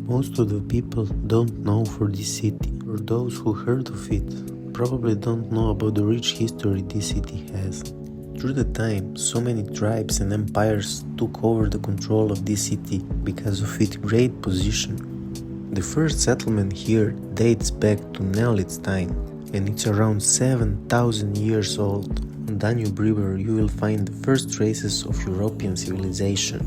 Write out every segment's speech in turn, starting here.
Most of the people don't know for this city, or those who heard of it probably don't know about the rich history this city has. Through the time, so many tribes and empires took over the control of this city because of its great position. The first settlement here dates back to Neolithic time, and it's around 7,000 years old. On Danube River you will find the first traces of European civilization.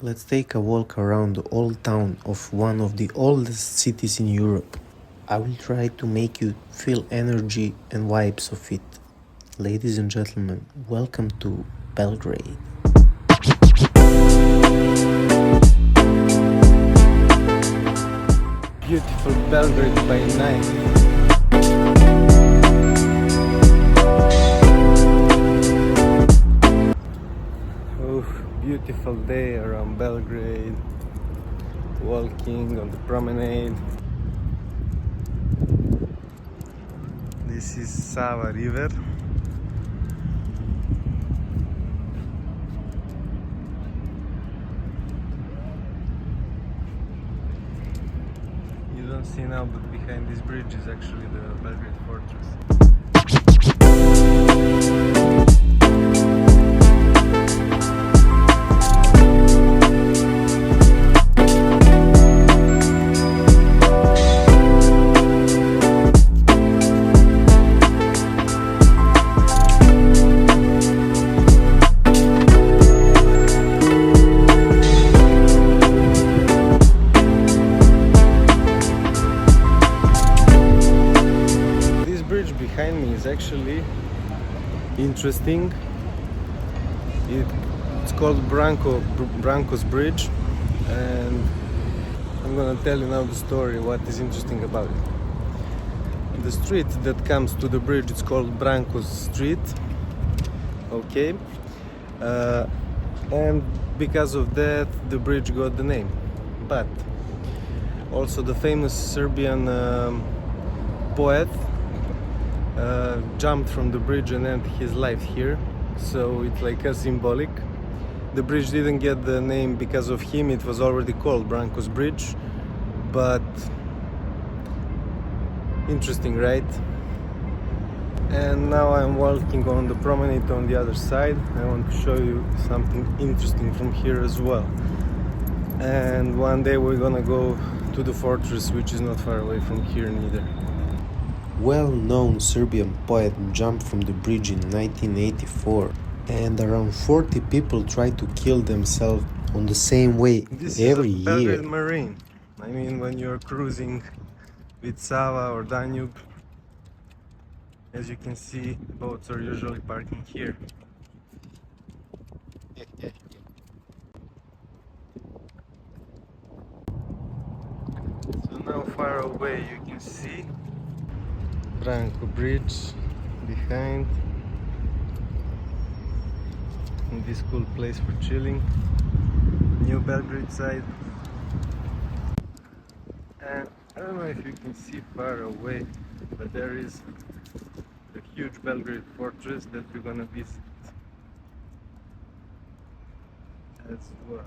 Let's take a walk around the old town of one of the oldest cities in Europe. I will try to make you feel energy and vibes of it. Ladies and gentlemen, welcome to Belgrade. Beautiful Belgrade by night. Beautiful day around Belgrade, walking on the promenade. This is Sava River. You don't see now, but behind this bridge is actually the Belgrade Fortress. Behind me is actually interesting. It's called Branko's Bridge, and I'm gonna tell you now the story, what is interesting about it. The street that comes to the bridge is called Branko's Street, okay, and because of that the bridge got the name. But also the famous Serbian poet jumped from the bridge and ended his life here, so it's like a symbolic. The bridge didn't get the name because of him, it was already called Branko's Bridge, but interesting, right? And now I'm walking on the promenade on the other side. I want to show you something interesting from here as well. And one day we're gonna go to the fortress, which is not far away from here neither. Well-known Serbian poet jumped from the bridge in 1984, and around 40 people tried to kill themselves on the same way every year. Belgrade Marine. I mean, when you're cruising with Sava or Danube, as you can see, boats are usually parking here. So now far away you can see Branko Bridge behind, and this cool place for chilling, New Belgrade side. And I don't know if you can see far away, but there is the huge Belgrade Fortress that we're gonna visit as well.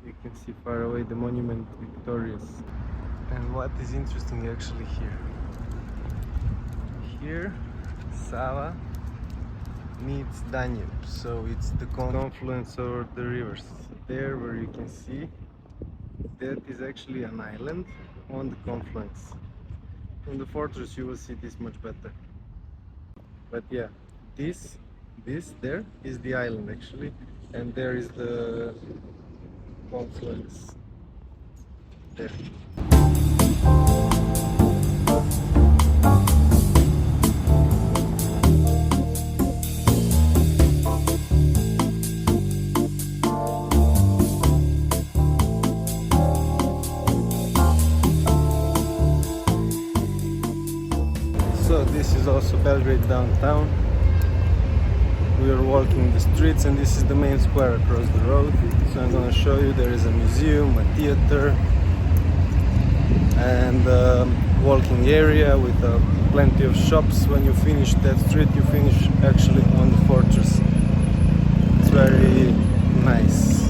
You can see far away the monument Victorious. And what is interesting actually here Sava meets Danube, so it's the confluence of the rivers. There where you can see, that is actually an island on the confluence. From the fortress you will see this much better. But yeah, this there is the island actually, and there is the confluence there. So this is also Belgrade downtown. We are walking the streets, and this is the main square across the road. So I'm gonna show you, there is a museum, a theater, and a walking area with a plenty of shops. When you finish that street, you finish actually on the fortress. It's very nice.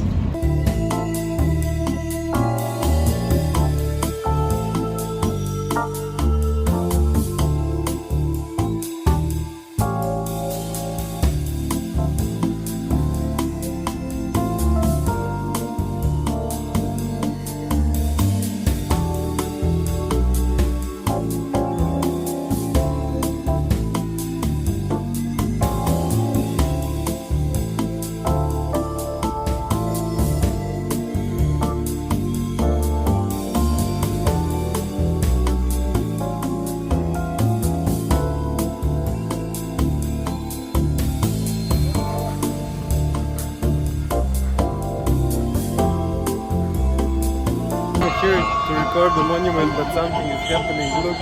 Here to record the monument, but something is happening. Look.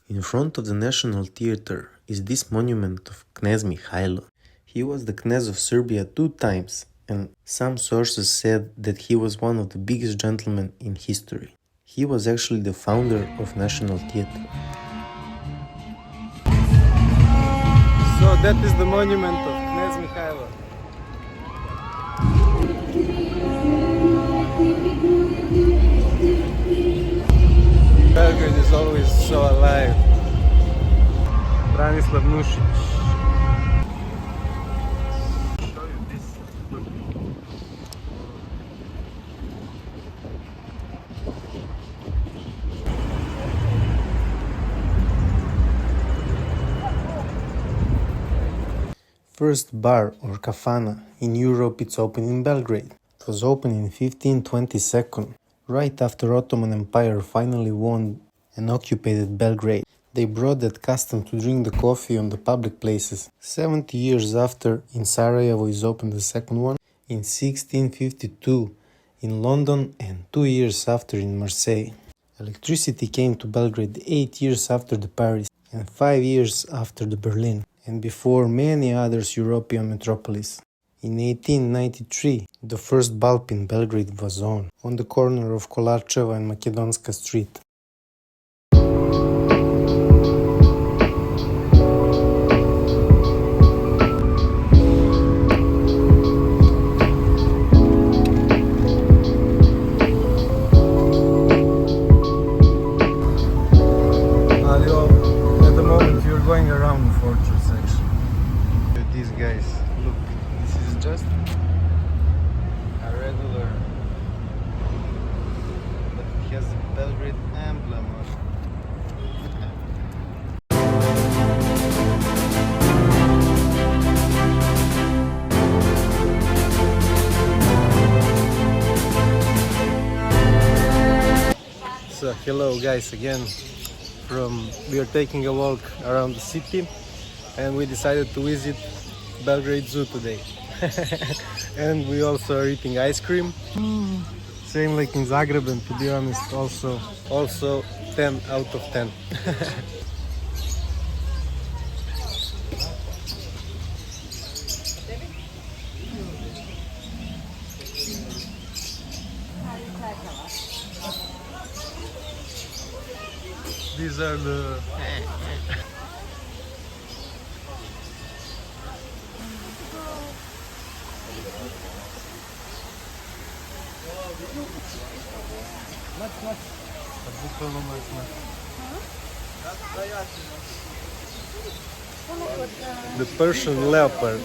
In front of the National Theatre is this monument of Knez Mihailo. He was the Knez of Serbia 2 times, and some sources said that he was one of the biggest gentlemen in history. He was actually the founder of National Theatre. So that is the monument of Knez Mihailo. Belgrade is always so alive. Branislav Nušić. Show you this. First bar or kafana in Europe, it's open in Belgrade. It was opened in 1522, right after Ottoman Empire finally won and occupied Belgrade. They brought that custom to drink the coffee on the public places. 70 years after, in Sarajevo is opened the second one, in 1652 in London, and 2 years after in Marseille. Electricity came to Belgrade 8 years after the Paris and 5 years after the Berlin, and before many others European metropolis. In 1893, the first bulb in Belgrade was on the corner of Kolarčeva and Makedonska Street. At the moment we are going around the fortress actually. These guys, look, this is just a regular, but it has a Belgrade emblem on it. So hello guys again. We are taking a walk around the city and we decided to visit Belgrade Zoo today. And we also are eating ice cream. Same like in Zagreb, and to be honest also 10 out of 10. These are the The Persian leopard.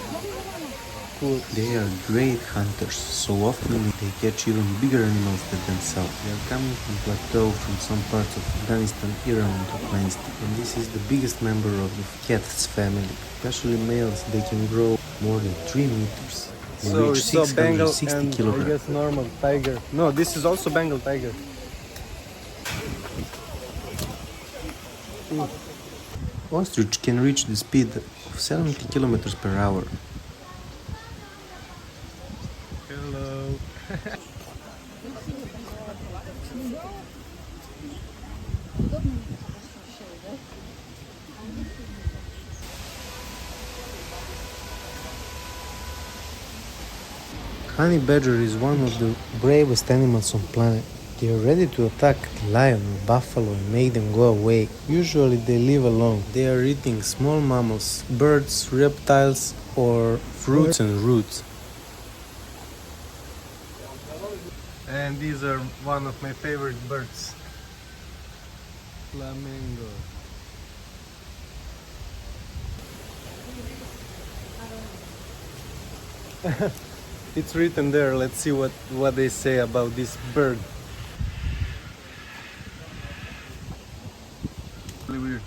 Cool. They are great hunters, so often they catch even bigger animals than themselves. They are coming from plateau from some parts of Afghanistan, Iran and Turkmenistan. And this is the biggest member of the cats family. Especially males, they can grow more than 3 meters. They So reach it's a Bengal 660 and I kilograms. guess normal tiger. No, this is also Bengal tiger. Ostrich can reach the speed of 70 kilometers per hour. Hello. Honey badger is one of the bravest animals on planet. They are ready to attack the lion or buffalo and make them go away. Usually they live alone. They are eating small mammals, birds, reptiles, or fruits and roots. And these are one of my favorite birds. Flamingo. It's written there. Let's see what they say about this bird. Really weird.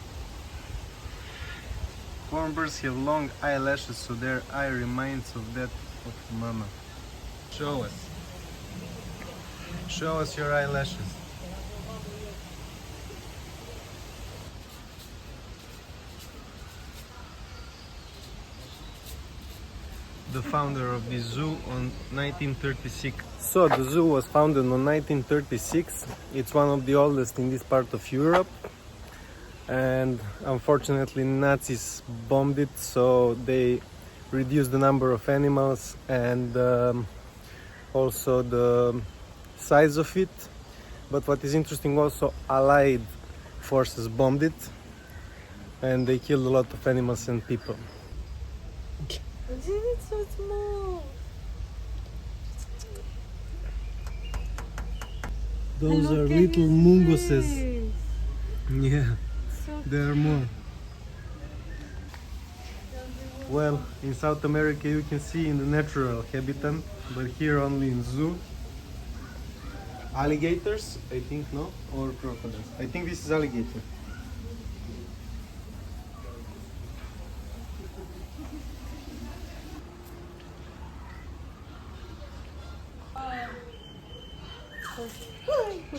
Cornbirds have long eyelashes, so their eye reminds of that of mama. Show us. Show us your eyelashes. The founder of this zoo on 1936. So the zoo was founded on 1936. It's one of the oldest in this part of Europe. And unfortunately Nazis bombed it, so they reduced the number of animals and also the size of it. But what is interesting, also Allied forces bombed it and they killed a lot of animals and people. It's so small. Those Look are at little his mungoses. face. Yeah, So there are more. Well, in South America you can see in the natural habitat, but here only in zoo. Alligators, I think, no? Or crocodiles. I think this is alligator.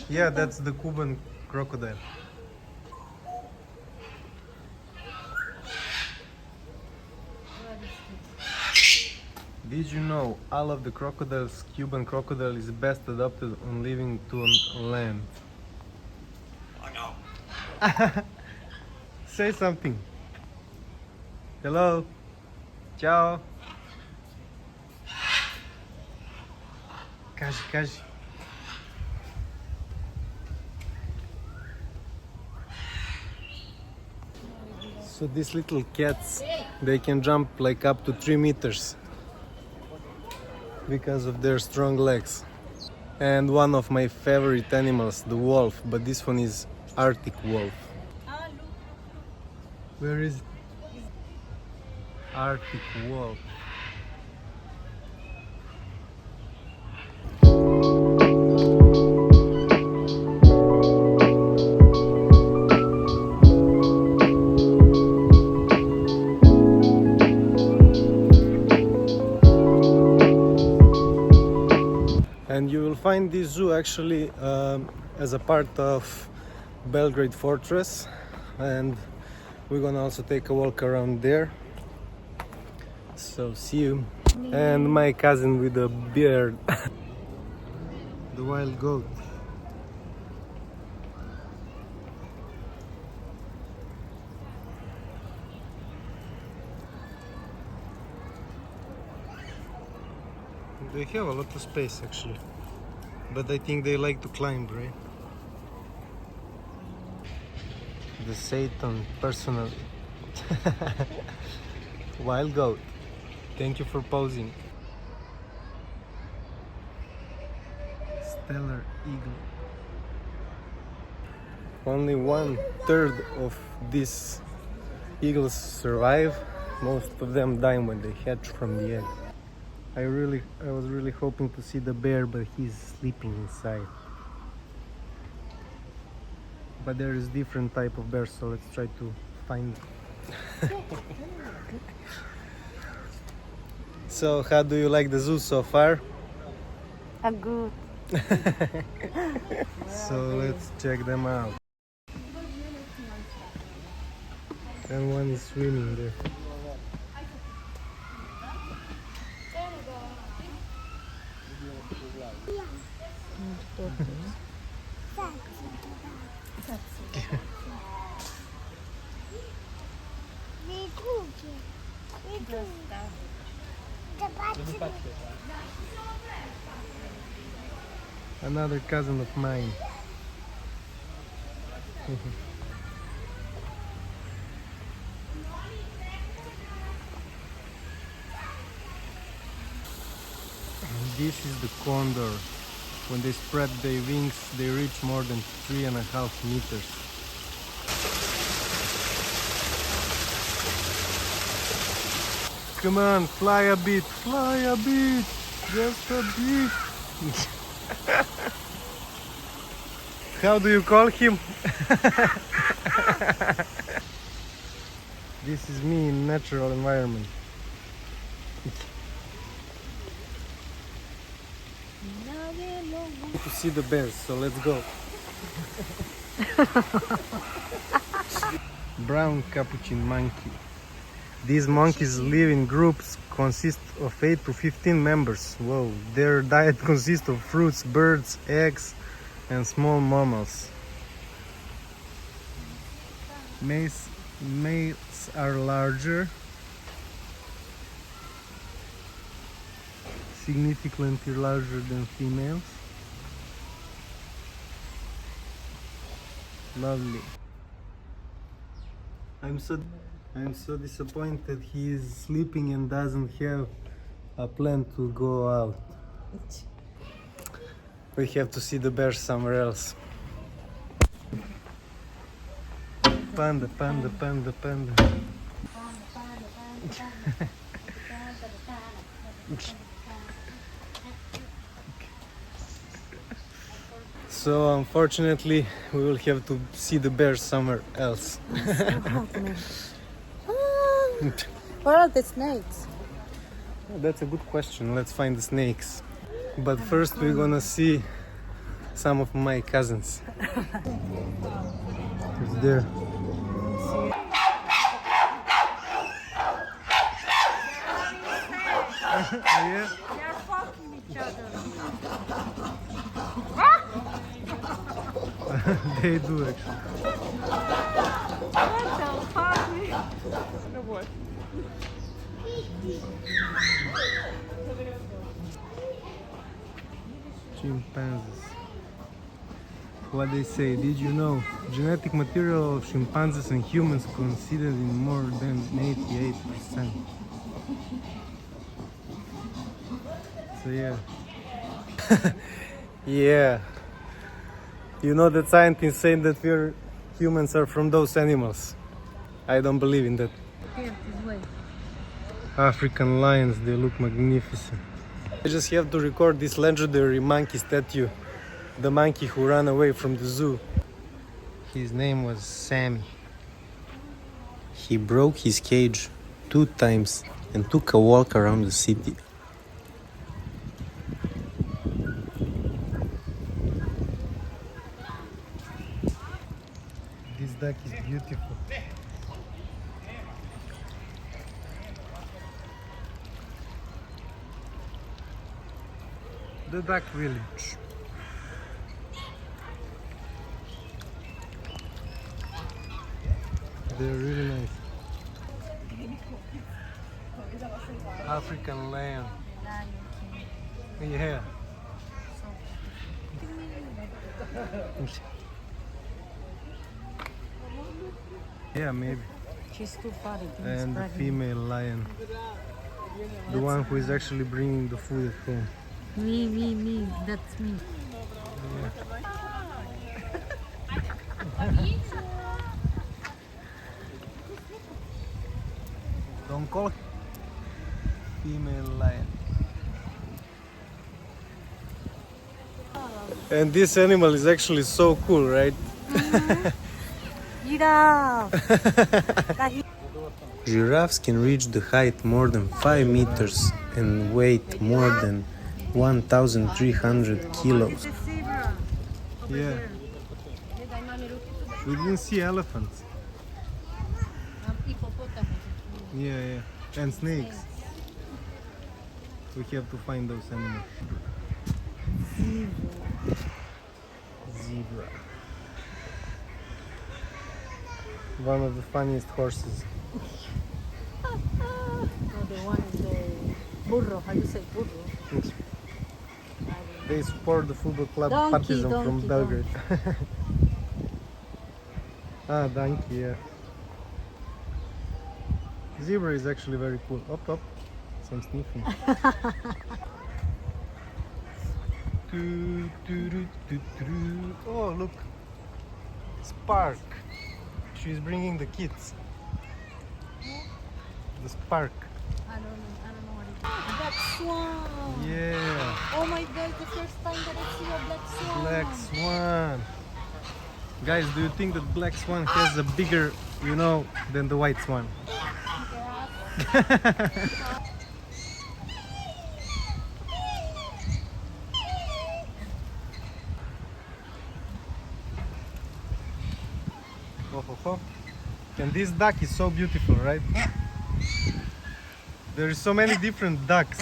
Yeah, that's the Cuban crocodile. Did you know all of the crocodiles, Cuban crocodile is best adapted on living on land? I know. Say something. Hello. Ciao. Kaji, kaji. So these little cats, they can jump like up to 3 meters because of their strong legs. And one of my favorite animals, the wolf, but this one is Arctic wolf. Where is it? Arctic wolf. And you will find this zoo actually as a part of Belgrade Fortress, and we're gonna also take a walk around there. So see you. And my cousin with a beard. The wild goat. They have a lot of space actually, but I think they like to climb, right? The Satan personally. Wild goat. Thank you for posing. Stellar eagle. only 1/3 of these eagles survive. Most of them die when they hatch from the egg. I was really hoping to see the bear, but he's sleeping inside. But there is different type of bears, so let's try to find. So, how do you like the zoo so far? Good. So let's check them out. And one is swimming there. Another cousin of mine. This is the condor. When they spread their wings, they reach more than 3.5 meters. Come on, fly a bit, just a bit. How do you call him? This is me in natural environment. To see the bears, so let's go. Brown capuchin monkey. These monkeys live in groups, consist of 8 to 15 members. Whoa, their diet consists of fruits, birds, eggs, and small mammals. Males are larger, significantly larger than females. Lovely. I'm so disappointed he is sleeping and doesn't have a plan to go out. We have to see the bears somewhere else. Panda, panda, panda, panda. So unfortunately, we will have to see the bears somewhere else. Where are the snakes? That's a good question. Let's find the snakes. But first we're gonna see some of my cousins. It's there. Yeah? They're fucking each other. They do actually. What the fuck? Chimpanzees. What they say, did you know? Genetic material of chimpanzees and humans coincided in more than 88%. So yeah. Yeah. You know that scientists say that humans are from those animals. I don't believe in that. Here, this way. African lions, they look magnificent. I just have to record this legendary monkey statue. The monkey who ran away from the zoo. His name was Sammy. He broke his cage 2 times and took a walk around the city. This duck is beautiful. The duck village. They're really nice. African lion. Yeah. Yeah, maybe. She's too far. And the female lion. The one who is actually bringing the food at home. Me. That's me. Yeah. call female lion. And this animal is actually so cool, right? Giraffe. Giraffes can reach the height more than 5 meters and weight more than 1,300 kilos. It's a zebra. Over Yeah. there. We didn't see elephants. Hippopotamus. Yeah. And snakes. We have to find those animals. Zebra. One of the funniest horses. No, the one is the burro. How you say burro? They support the football club Donkey, Partizan from donkey, Belgrade. Ah, donkey, yeah. Zebra is actually very cool. Up. Some sniffing. Oh, look. Spark. She's bringing the kids. The Spark. I don't know what it is. Black swan. Yeah. Oh my god, the first time that I see a black swan. Black swan. Guys, do you think that black swan has a bigger, than the white swan? Oh. And this duck is so beautiful, right? There are so many different ducks.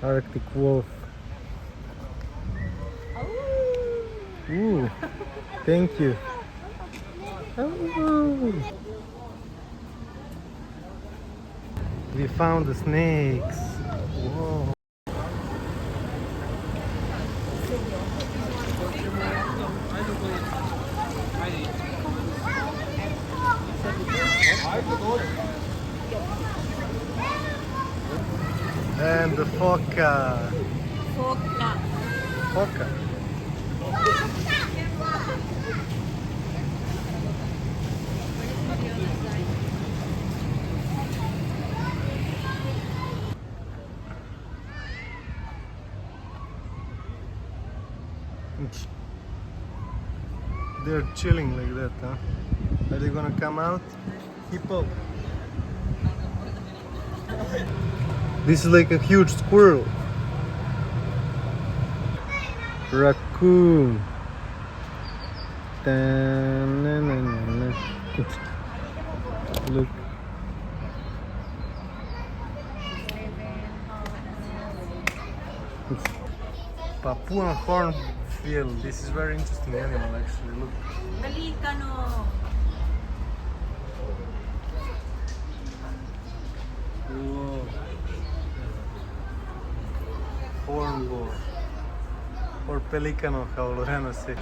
Arctic wolf. Ooh, thank you. Oh. We found the snakes. Whoa. And the foca. Foca. They're chilling like that, huh? Are they gonna come out? Hippo. This is like a huge squirrel. Raccoon. Ta-na-na-na-na. Look. Papuan hornbill. This is very interesting animal actually. Look. Pelicano. Whoa. Hornbill. Or pelicano, how Lorena said.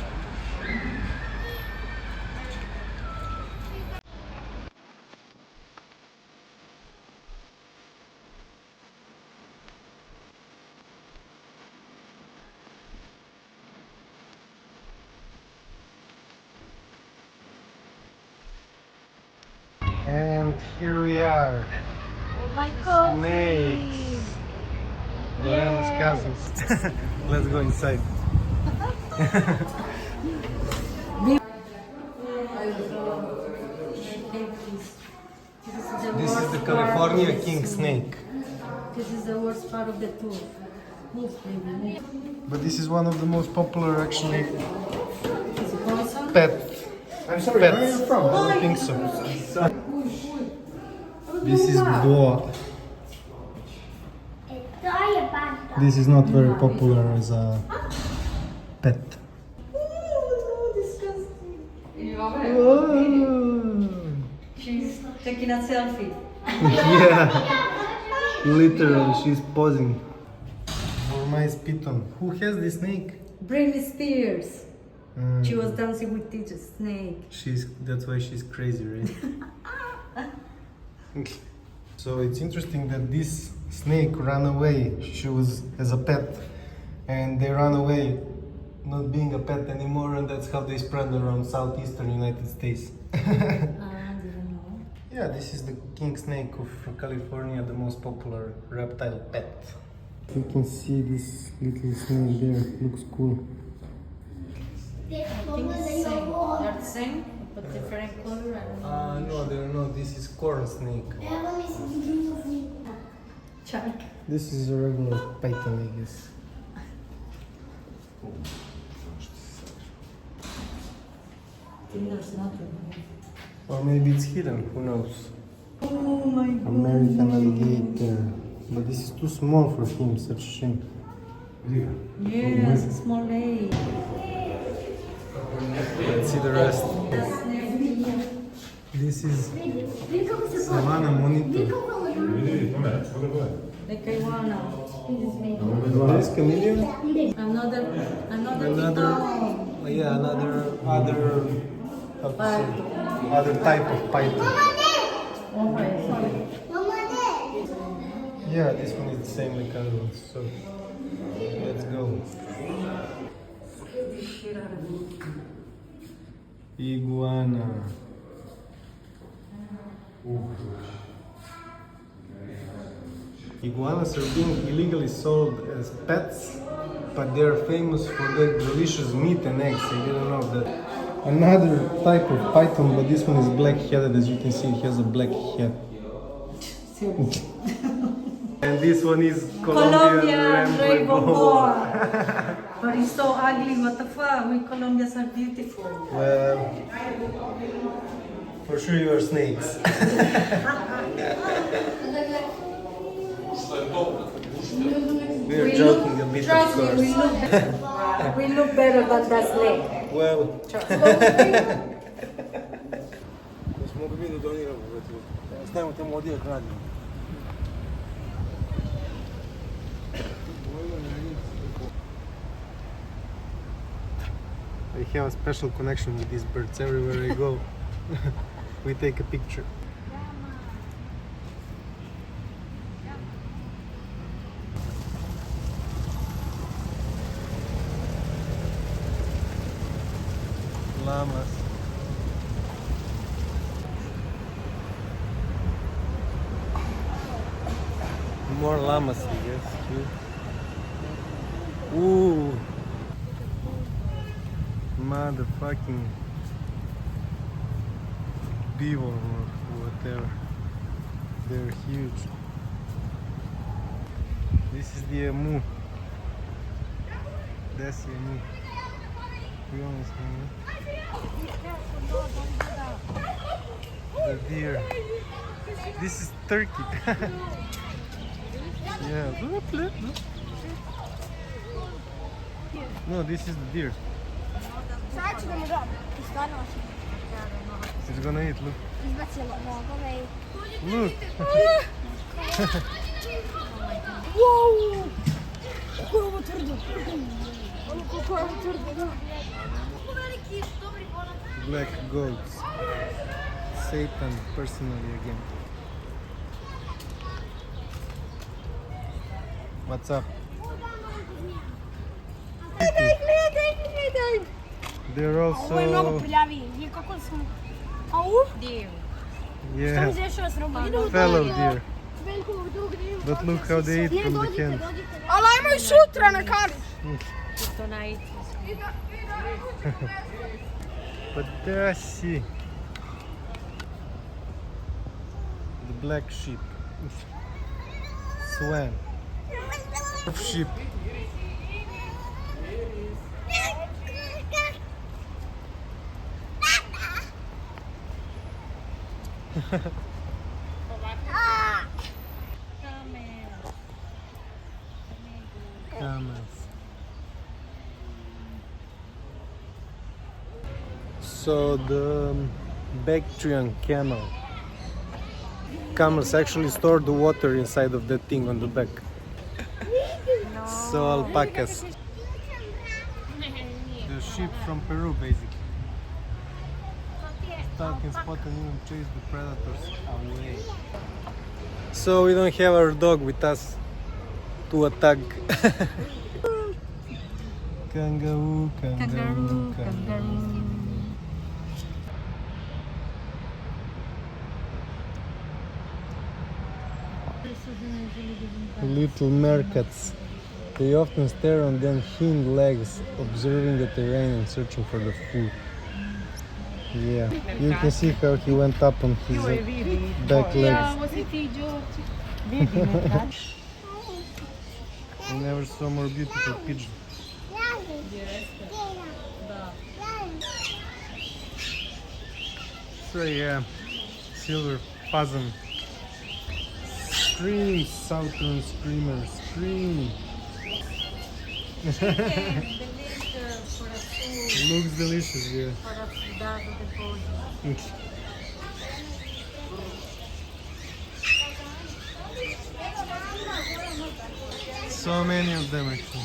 And here we are. Oh my god. Snakes. Lorena's cousins. Let's go inside. This is the California king snake. This is the worst part of the tour. Move, baby, move. But this is one of the most popular actually Is it awesome? pets. I'm sorry, Pets. where are you from? I don't think so. This is boa. This is not very popular as a pet. Oh, disgusting. Oh. She's taking a selfie. Yeah, literally, she's posing. Nice piton. Who has this snake? Britney Spears. She was dancing with this snake. That's why she's crazy, right? So it's interesting that this snake ran away. She was as a pet, and they ran away, not being a pet anymore, and that's how they spread around southeastern United States. Didn't know. Yeah, this is the king snake of California, the most popular reptile pet. You can see this little snake there, looks cool. I think it's the same. They're the same, but different color. I don't know. No, they're not. This is corn snake. Shark. This is a regular python, I guess. I think there's nothing. Or maybe it's hidden, who knows? Oh my god. American alligator. But this is too small for him, such a shame. Yes, a small lake. Let's see the rest. That's next. This is Savannah monitor. Like iguana. This chameleon. Another Another, python. yeah, how to say, other type of python. Yeah, this one is the same like other ones. So let's go. Iguana. Iguanas are being illegally sold as pets, but they are famous for their delicious meat and eggs. I didn't know that. Another type of python, but this one is black-headed. As you can see, it has a black head. And this one is Colombian rainbow boar. But it's so ugly, what the fuck? We Colombians are beautiful. Well, for sure you are snakes. We're joking a bit, of Trust me, course. we look better than that snake. Well, I have a special connection with these birds. Everywhere I go, we take a picture. Llamas. More llamas, I guess. Too. Ooh. Motherfucking beaver or whatever. They're huge. This is the emu. That's the emu. We almost know. The deer. This is turkey. Yeah. No, this is the deer. It's gonna eat, look. Look. Black goats. Satan personally again. What's up? They're also... Yeah, fellow deer. But look how they eat from the cans. Ali imaju sutra na kavi. But there I see the black sheep. Swan. Sheep. Camels. So the Bactrian camel. Camels actually store the water inside of that thing on the back. So alpacas. The sheep from Peru, basically. dog can spot and even chase the predators away. So we don't have our dog with us to attack. Kangaroo, kangaroo, kangaroo. Little meerkats. They often stare on their hind legs, observing the terrain and searching for the food. Yeah, you can see how he went up on his back legs. I never saw more beautiful pigeon. So yeah, silver pheasant. Scream, southern screamer, scream. Looks delicious, yeah. So many of them actually.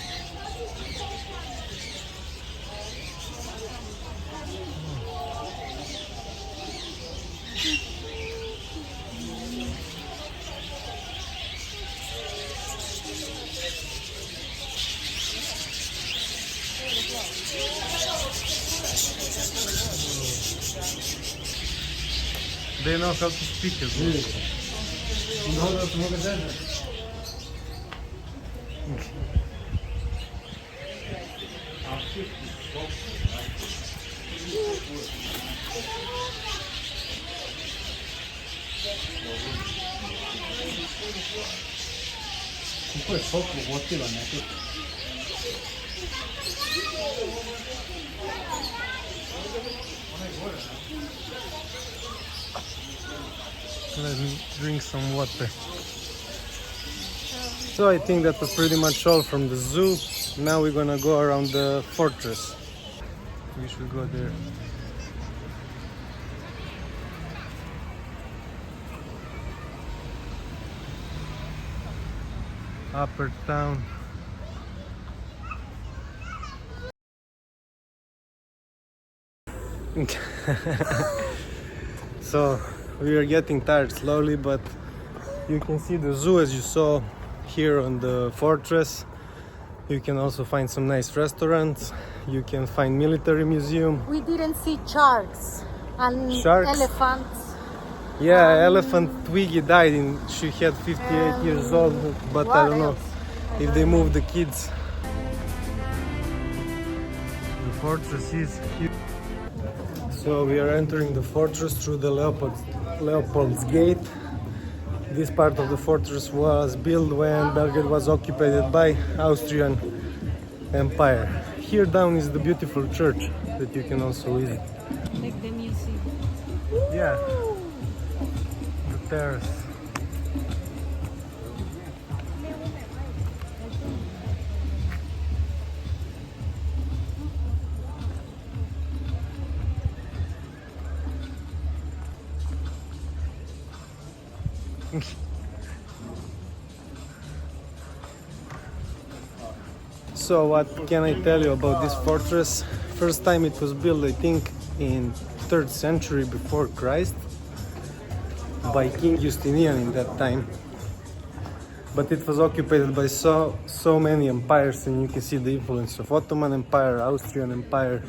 They know how to speak as well. Let me drink some water. So I think that was pretty much all from the zoo. Now we're gonna go around the fortress. We should go there. Upper town. So we are getting tired slowly, but you can see the zoo as you saw here on the fortress. You can also find some nice restaurants. You can find military museum. We didn't see sharks and Sharks? elephants. Yeah, elephant Twiggy died in, she had 58 years old, but I don't know if they moved the kids. The fortress is huge. So we are entering the fortress through the Leopold's Gate. This part of the fortress was built when Belgrade was occupied by Austrian Empire. Here down is the beautiful church that you can also visit. Like the museum. Yeah, the terrace. So what can I tell you about this fortress? First time it was built, I think, in 3rd century before Christ by King Justinian in that time. But it was occupied by so many empires, and you can see the influence of Ottoman Empire, Austrian Empire,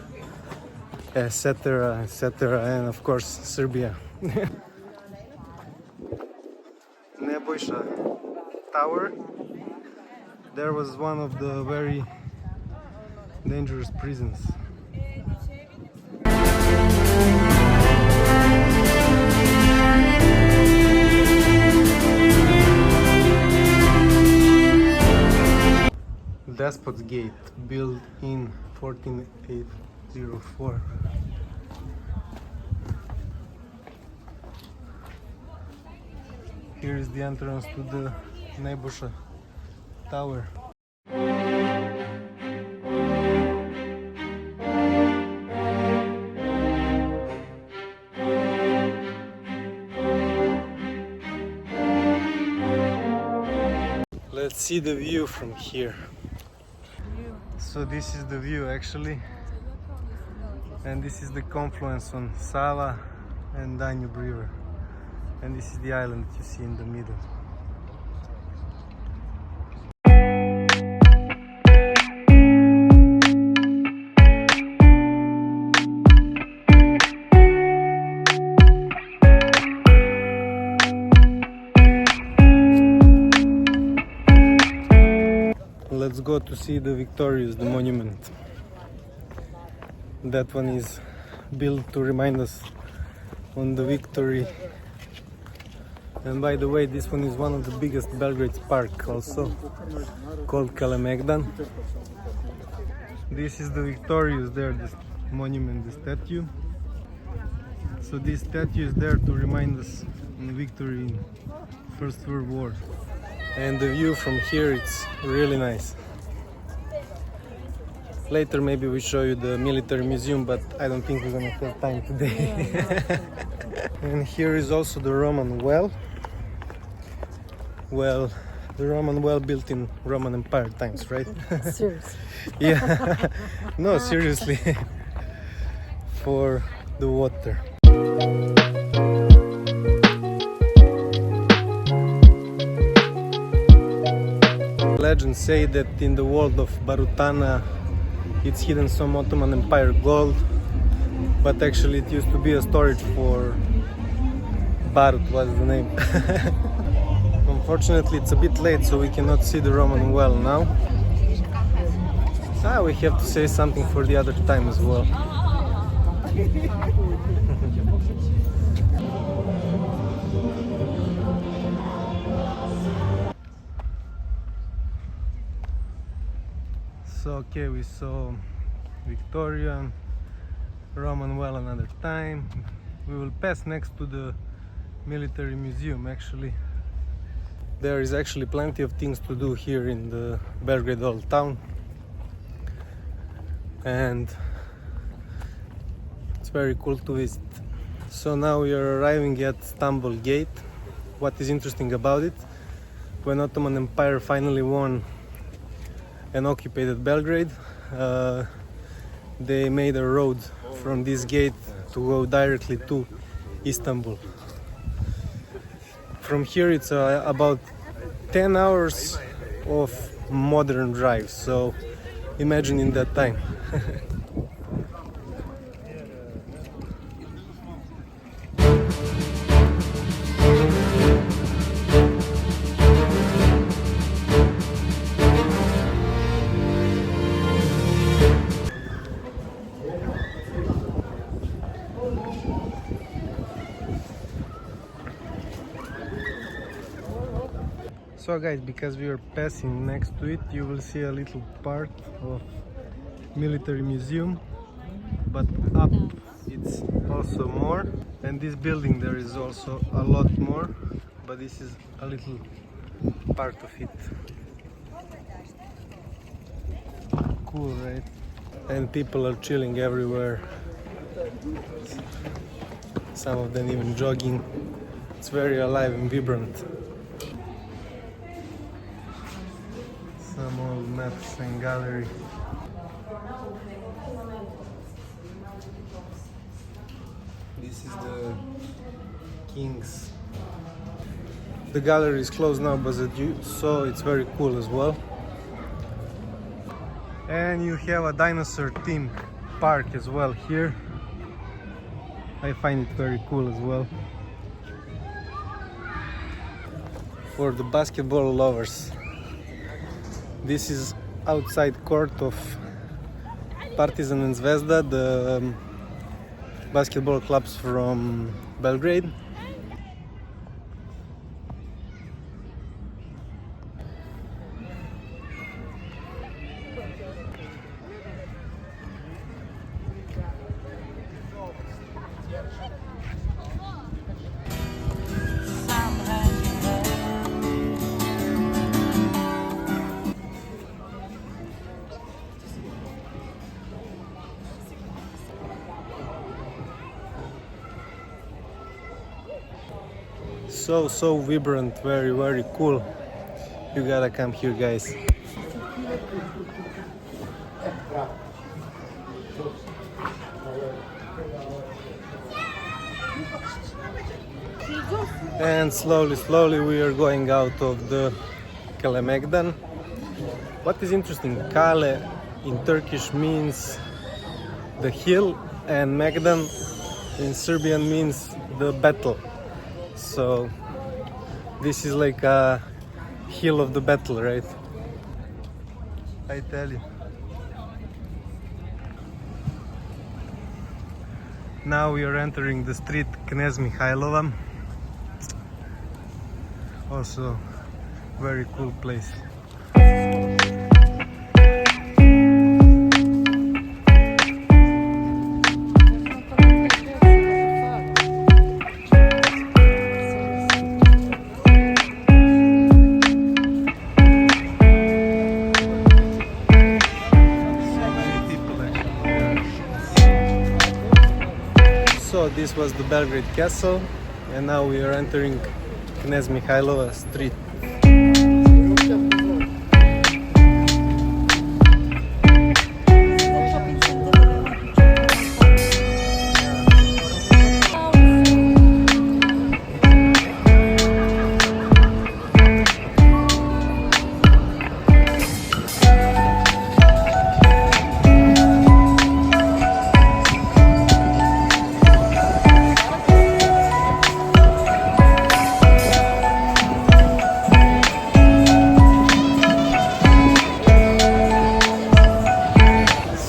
etc., etc., and of course Serbia. Nebojša Tower. There was one of the very dangerous prisons. Despot's Gate, built in 14804. Here is the entrance to the Nebojša Tower. Let's see the view from here. So this is the view actually, and this is the confluence on Sava and Danube River. And this is the island that you see in the middle. Let's go to see the Victorious, the monument. That one is built to remind us on the victory. And by the way, this one is one of the biggest Belgrade park also, called Kalemegdan. This is the Victorious there, this monument, the statue. So this statue is there to remind us on the victory in First World War. And the view from here, it's really nice. Later maybe we show you the military museum, but I don't think we're gonna have time today. And here is also the Roman well. Well, the Roman well built in Roman Empire times, right? Seriously. Yeah. No, seriously. For the water. Legends say that in the world of Barutana it's hidden some Ottoman Empire gold, but actually it used to be a storage for Barut, was the name. Unfortunately it's a bit late, so we cannot see the Roman well now. We have to say something for the other time as well. So okay, we saw Victorian, Roman well another time. We will pass next to the military museum actually. There is actually plenty of things to do here in the Belgrade Old Town. And it's very cool to visit. So now we are arriving at Stamboul Gate. What is interesting about it, when Ottoman Empire finally won and occupied Belgrade, they made a road from this gate to go directly to Istanbul. From here it's about 10 hours of modern drive, so imagine in that time. So guys, because we are passing next to it, you will see a little part of military museum, but up it's also more, and this building there is also a lot more, but this is a little part of it. Cool, right? And people are chilling everywhere, some of them even jogging. It's very alive and vibrant. Some old maps and gallery. This is the King's. The gallery is closed now, but as you saw, it's very cool as well. And you have a dinosaur themed park as well here. I find it very cool as well. For the basketball lovers. This is outside court of Partizan and Zvezda, the basketball clubs from Belgrade. So vibrant, very cool. You gotta come here, guys. And slowly we are going out of the Kalemegdan. What is interesting, Kale in Turkish means the hill, and Megdan in Serbian means the battle. So this is like a hill of the battle, right? I tell you. Now we are entering the street Knez Mihailova. Also very cool place. So this was the Belgrade Castle, and now we are entering Knez Mihailova street.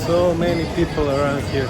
So many people around here.